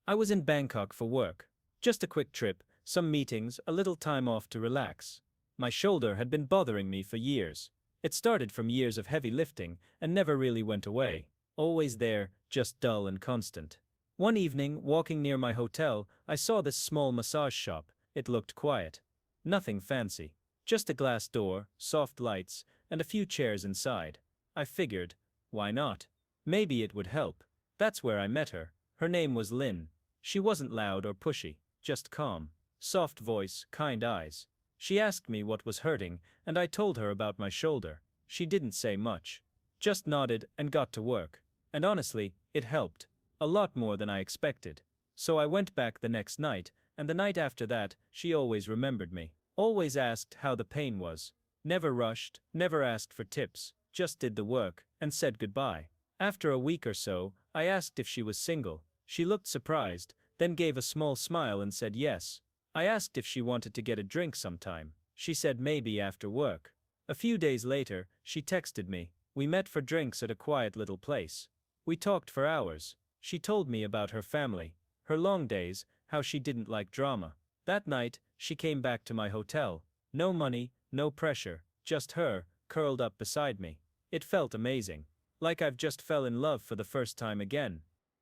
I was in Bangkok for work. Just a quick trip, some meetings, a little time off to relax. My shoulder had been bothering me for years. It started from years of heavy lifting and never really went away. Always there, just dull and constant. One evening, walking near my hotel, I saw this small massage shop. It looked quiet. Nothing fancy. Just a glass door, soft lights, and a few chairs inside. I figured, why not? Maybe it would help. That's where I met her. Her name was Lynn. She wasn't loud or pushy, just calm. Soft voice, kind eyes. She asked me what was hurting, and I told her about my shoulder. She didn't say much. Just nodded and got to work. And honestly, it helped. A lot more than I expected. So I went back the next night, and the night after that, she always remembered me. Always asked how the pain was. Never rushed, never asked for tips, just did the work, and said goodbye. After a week or so, I asked if she was single. She looked surprised, then gave a small smile and said yes. I asked if she wanted to get a drink sometime. She said maybe after work. A few days later, she texted me. We met for drinks at a quiet little place. We talked for hours. She told me about her family, her long days, how she didn't like drama. That night, she came back to my hotel. No money, no pressure, just her, curled up beside me. It felt amazing. Like I've just fell in love for the first time again.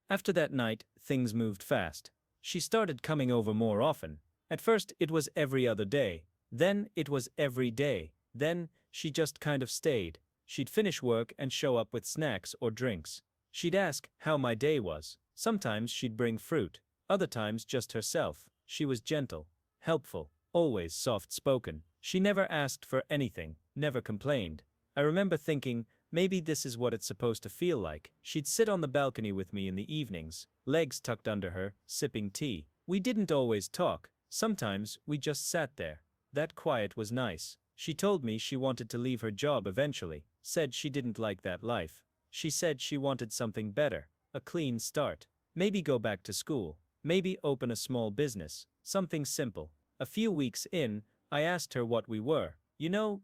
After that night, things moved fast. She started coming over more often. At first, it was every other day. Then, it was every day. Then, she just kind of stayed. She'd finish work and show up with snacks or drinks. She'd ask how my day was. Sometimes she'd bring fruit. Other times just herself. She was gentle, helpful, always soft-spoken. She never asked for anything, never complained. I remember thinking, maybe this is what it's supposed to feel like. She'd sit on the balcony with me in the evenings, legs tucked under her, sipping tea. We didn't always talk. Sometimes we just sat there. That quiet was nice. She told me she wanted to leave her job eventually, said she didn't like that life. She said she wanted something better, a clean start. Maybe go back to school. Maybe open a small business, something simple. A few weeks in, I asked her what we were.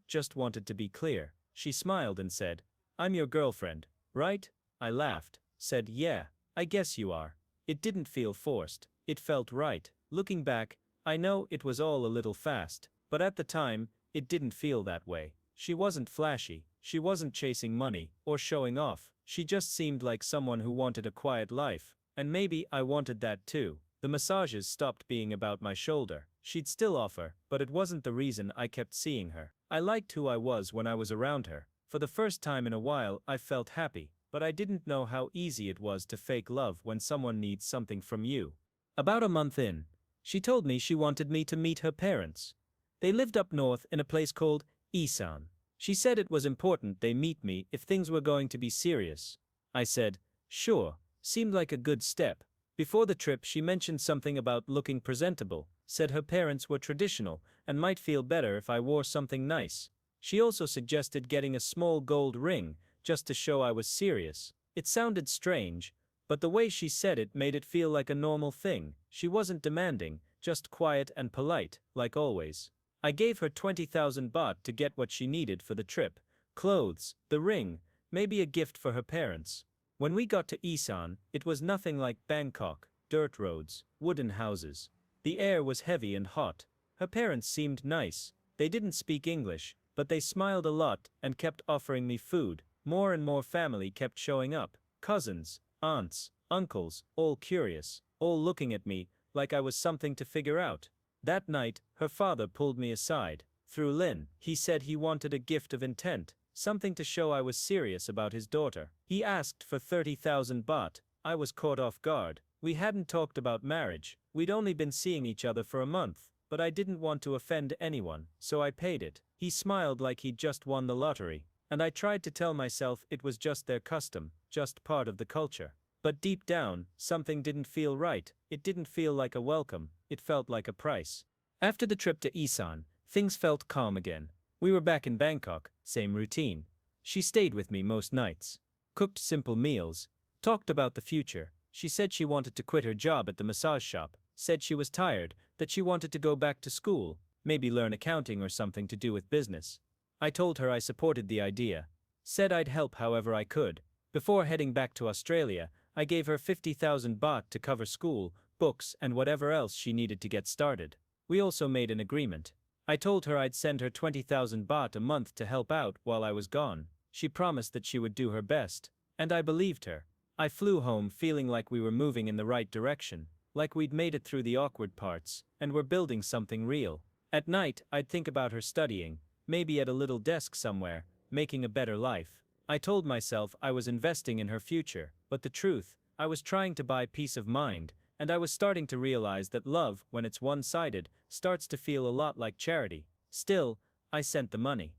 Just wanted to be clear. She smiled and said, I'm your girlfriend, right? I laughed, said, yeah, I guess you are. It didn't feel forced. It felt right. Looking back, I know it was all a little fast, but at the time, it didn't feel that way. She wasn't flashy. She wasn't chasing money or showing off. She just seemed like someone who wanted a quiet life. And maybe I wanted that too. The massages stopped being about my shoulder. She'd still offer, but it wasn't the reason I kept seeing her. I liked who I was when I was around her. For the first time in a while, I felt happy, but I didn't know how easy it was to fake love when someone needs something from you. About a month in, she told me she wanted me to meet her parents. They lived up north in a place called Isan. She said it was important they meet me if things were going to be serious. I said, sure, seemed like a good step. Before the trip, she mentioned something about looking presentable, said her parents were traditional and might feel better if I wore something nice. She also suggested getting a small gold ring, just to show I was serious. It sounded strange, but the way she said it made it feel like a normal thing. She wasn't demanding, just quiet and polite, like always. I gave her 20,000 baht to get what she needed for the trip. Clothes, the ring, maybe a gift for her parents. When we got to Isan, it was nothing like Bangkok, dirt roads, wooden houses. The air was heavy and hot. Her parents seemed nice. They didn't speak English, but they smiled a lot and kept offering me food. More and more family kept showing up. Cousins, aunts, uncles, all curious, all looking at me like I was something to figure out. That night, her father pulled me aside. Through Lin, he said he wanted a gift of intent, something to show I was serious about his daughter. He asked for 30,000 baht. I was caught off guard. We hadn't talked about marriage. We'd only been seeing each other for a month, but I didn't want to offend anyone, so I paid it. He smiled like he'd just won the lottery, and I tried to tell myself it was just their custom, just part of the culture. But deep down, something didn't feel right. It didn't feel like a welcome. It felt like a price. After the trip to Isan, things felt calm again. We were back in Bangkok, same routine. She stayed with me most nights. Cooked simple meals. Talked about the future. She said she wanted to quit her job at the massage shop. Said she was tired, that she wanted to go back to school, maybe learn accounting or something to do with business. I told her I supported the idea. Said I'd help however I could. Before heading back to Australia, I gave her 50,000 baht to cover school, books, and whatever else she needed to get started. We also made an agreement. I told her I'd send her 20,000 baht a month to help out while I was gone. She promised that she would do her best, and I believed her. I flew home feeling like we were moving in the right direction, like we'd made it through the awkward parts, and were building something real. At night, I'd think about her studying, maybe at a little desk somewhere, making a better life. I told myself I was investing in her future, but the truth, I was trying to buy peace of mind, and I was starting to realize that love, when it's one-sided, starts to feel a lot like charity. Still, I sent the money.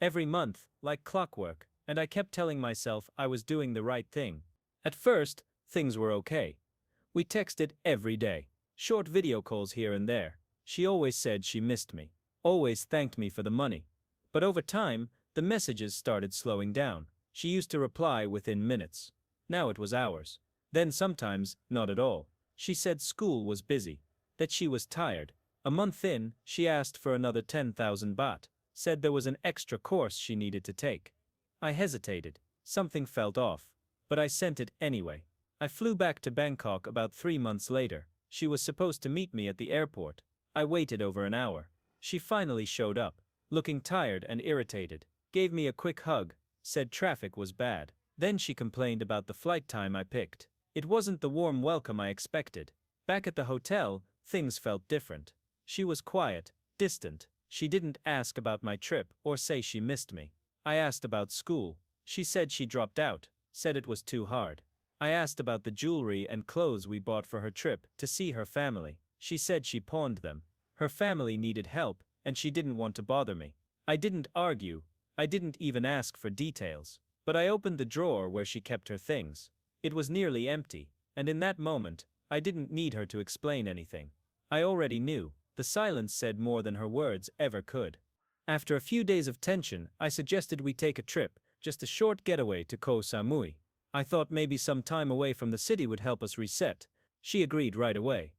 Every month, like clockwork, and I kept telling myself I was doing the right thing. At first, things were okay. We texted every day, short video calls here and there. She always said she missed me, always thanked me for the money. But over time, the messages started slowing down. She used to reply within minutes. Now it was hours. Then sometimes, not at all. She said school was busy, that she was tired. A month in, she asked for another 10,000 baht, said there was an extra course she needed to take. I hesitated. Something felt off. But I sent it anyway. I flew back to Bangkok about 3 months later. She was supposed to meet me at the airport. I waited over an hour. She finally showed up, looking tired and irritated, gave me a quick hug, said traffic was bad. Then she complained about the flight time I picked. It wasn't the warm welcome I expected. Back at the hotel, things felt different. She was quiet, distant. She didn't ask about my trip or say she missed me. I asked about school. She said she dropped out, said it was too hard. I asked about the jewelry and clothes we bought for her trip to see her family. She said she pawned them. Her family needed help, and she didn't want to bother me. I didn't argue. I didn't even ask for details. But I opened the drawer where she kept her things. It was nearly empty, and in that moment, I didn't need her to explain anything. I already knew. The silence said more than her words ever could. After a few days of tension, I suggested we take a trip, just a short getaway to Koh Samui. I thought maybe some time away from the city would help us reset. She agreed right away.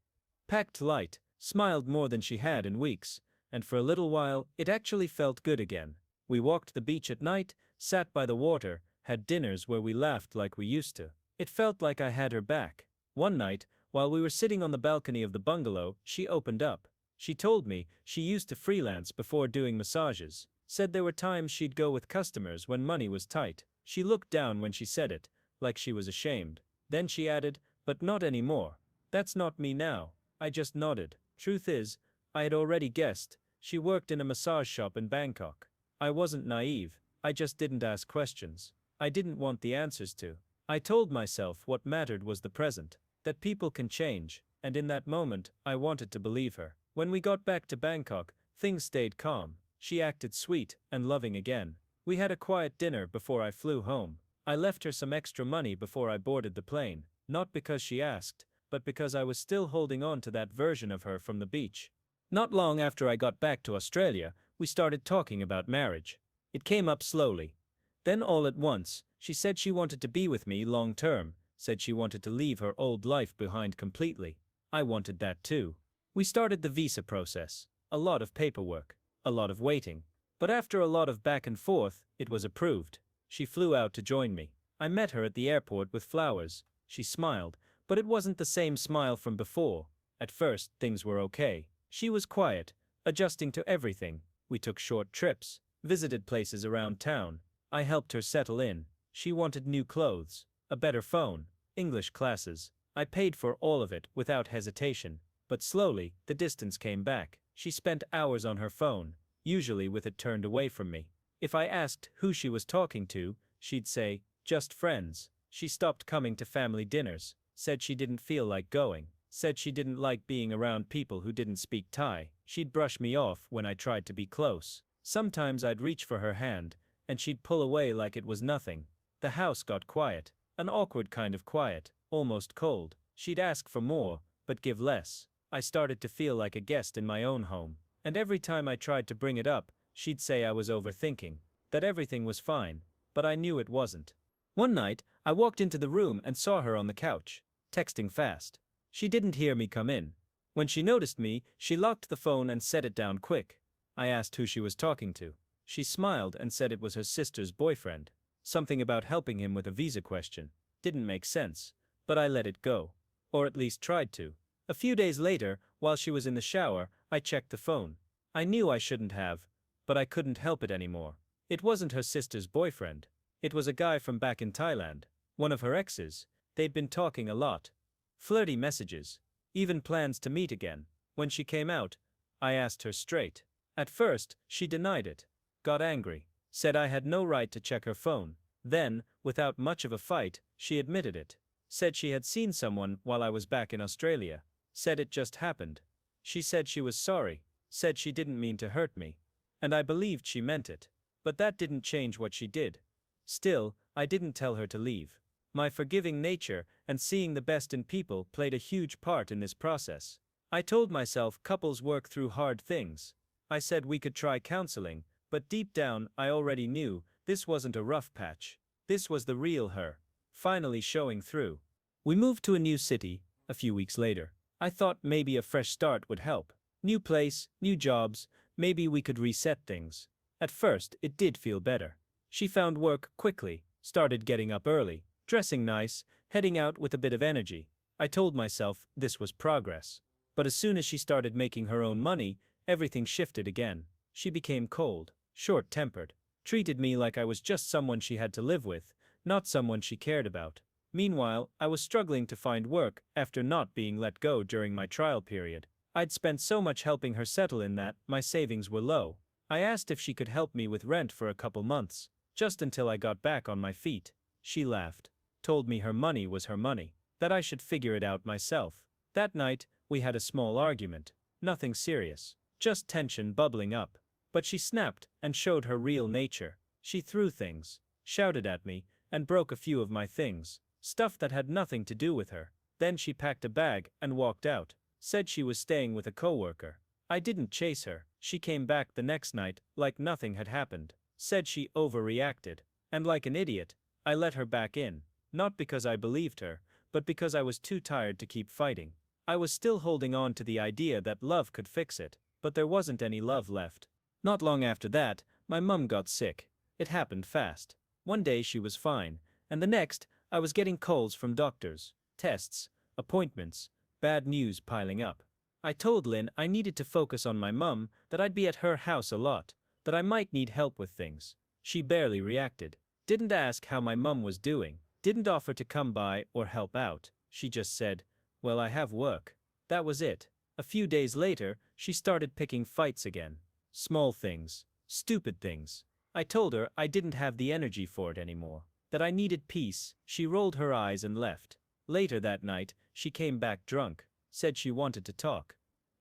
Packed light, smiled more than she had in weeks, and for a little while, it actually felt good again. We walked the beach at night, sat by the water, had dinners where we laughed like we used to. It felt like I had her back. One night, while we were sitting on the balcony of the bungalow, she opened up. She told me she used to freelance before doing massages, said there were times she'd go with customers when money was tight. She looked down when she said it, like she was ashamed. Then she added, "But not anymore. That's not me now." I just nodded. Truth is, I had already guessed. She worked in a massage shop in Bangkok. I wasn't naive. I just didn't ask questions. I didn't want the answers to. I told myself what mattered was the present, that people can change, and in that moment, I wanted to believe her. When we got back to Bangkok, things stayed calm. She acted sweet and loving again. We had a quiet dinner before I flew home. I left her some extra money before I boarded the plane, not because she asked, but because I was still holding on to that version of her from the beach. Not long after I got back to Australia, we started talking about marriage. It came up slowly. Then all at once, she said she wanted to be with me long term, said she wanted to leave her old life behind completely. I wanted that too. We started the visa process. A lot of paperwork. A lot of waiting. But after a lot of back and forth, it was approved. She flew out to join me. I met her at the airport with flowers. She smiled, but it wasn't the same smile from before. At first, things were okay. She was quiet, adjusting to everything. We took short trips, visited places around town. I helped her settle in. She wanted new clothes, a better phone, English classes. I paid for all of it without hesitation. But slowly, the distance came back. She spent hours on her phone, usually with it turned away from me. If I asked who she was talking to, she'd say, "Just friends." She stopped coming to family dinners, said she didn't feel like going, said she didn't like being around people who didn't speak Thai. She'd brush me off when I tried to be close. Sometimes I'd reach for her hand, and she'd pull away like it was nothing. The house got quiet, an awkward kind of quiet, almost cold. She'd ask for more, but give less. I started to feel like a guest in my own home, and every time I tried to bring it up, she'd say I was overthinking, that everything was fine, but I knew it wasn't. One night, I walked into the room and saw her on the couch, texting fast. She didn't hear me come in. When she noticed me, she locked the phone and set it down quick. I asked who she was talking to. She smiled and said it was her sister's boyfriend. Something about helping him with a visa question. Didn't make sense, but I let it go. Or at least tried to. A few days later, while she was in the shower, I checked the phone. I knew I shouldn't have, but I couldn't help it anymore. It wasn't her sister's boyfriend. It was a guy from back in Thailand, one of her exes. They'd been talking a lot. Flirty messages, even plans to meet again. When she came out, I asked her straight. At first, she denied it, got angry, said I had no right to check her phone. Then, without much of a fight, she admitted it. Said she had seen someone while I was back in Australia. Said it just happened. She said she was sorry, said she didn't mean to hurt me. And I believed she meant it. But that didn't change what she did. Still, I didn't tell her to leave. My forgiving nature and seeing the best in people played a huge part in this process. I told myself couples work through hard things. I said we could try counseling, but deep down I already knew this wasn't a rough patch. This was the real her, finally showing through. We moved to a new city a few weeks later. I thought maybe a fresh start would help. New place, new jobs, maybe we could reset things. At first, it did feel better. She found work quickly, started getting up early, dressing nice, heading out with a bit of energy. I told myself this was progress. But as soon as she started making her own money, everything shifted again. She became cold, short-tempered, treated me like I was just someone she had to live with, not someone she cared about. Meanwhile, I was struggling to find work after not being let go during my trial period. I'd spent so much helping her settle in that my savings were low. I asked if she could help me with rent for a couple months, just until I got back on my feet. She laughed, told me her money was her money, that I should figure it out myself. That night, we had a small argument. Nothing serious, just tension bubbling up. But she snapped and showed her real nature. She threw things, shouted at me, and broke a few of my things, stuff that had nothing to do with her. Then she packed a bag and walked out, said she was staying with a coworker. I didn't chase her. She came back the next night like nothing had happened, said she overreacted, and like an idiot, I let her back in, not because I believed her, but because I was too tired to keep fighting. I was still holding on to the idea that love could fix it, but there wasn't any love left. Not long after that, my mum got sick. It happened fast. One day she was fine, and the next, I was getting calls from doctors, tests, appointments, bad news piling up. I told Lynn I needed to focus on my mum, that I'd be at her house a lot, that I might need help with things. She barely reacted. Didn't ask how my mum was doing, didn't offer to come by or help out. She just said, "Well, I have work." That was it. A few days later, she started picking fights again. Small things, stupid things. I told her I didn't have the energy for it anymore, that I needed peace. She rolled her eyes and left. Later that night, she came back drunk, said she wanted to talk.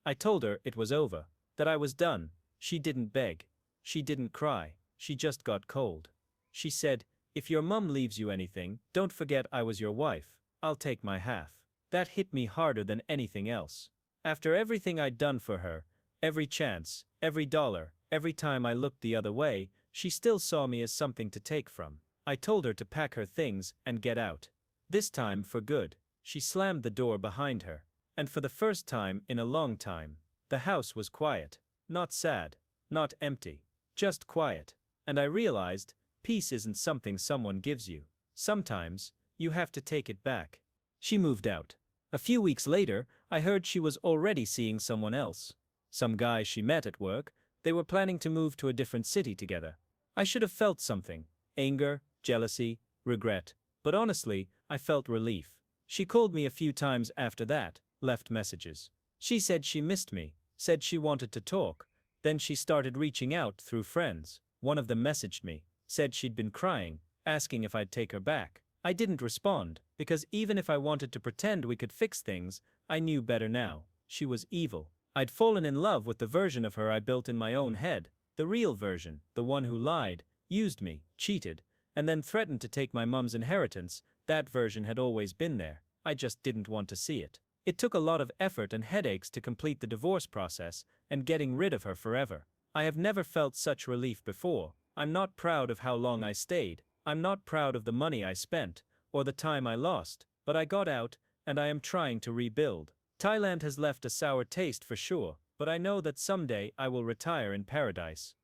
I told her it was over, that I was done. She didn't beg. She didn't cry. She just got cold. She said, "If your mum leaves you anything, don't forget I was your wife. I'll take my half." That hit me harder than anything else. After everything I'd done for her, every chance, every dollar, every time I looked the other way, she still saw me as something to take from. I told her to pack her things and get out. This time for good. She slammed the door behind her. And for the first time in a long time, the house was quiet. Not sad, not empty, just quiet. And I realized, peace isn't something someone gives you. Sometimes, you have to take it back. She moved out. A few weeks later, I heard she was already seeing someone else. Some guy she met at work. They were planning to move to a different city together. I should have felt something. Anger, jealousy, regret. But honestly, I felt relief. She called me a few times after that, left messages. She said she missed me, said she wanted to talk. Then she started reaching out through friends. One of them messaged me, said she'd been crying, asking if I'd take her back. I didn't respond, because even if I wanted to pretend we could fix things, I knew better now. She was evil. I'd fallen in love with the version of her I built in my own head, the real version, the one who lied, used me, cheated, and then threatened to take my mum's inheritance. That version had always been there. I just didn't want to see it. It took a lot of effort and headaches to complete the divorce process and getting rid of her forever. I have never felt such relief before. I'm not proud of how long I stayed. I'm not proud of the money I spent, or the time I lost, but I got out, and I am trying to rebuild. Thailand has left a sour taste for sure, but I know that someday I will retire in paradise.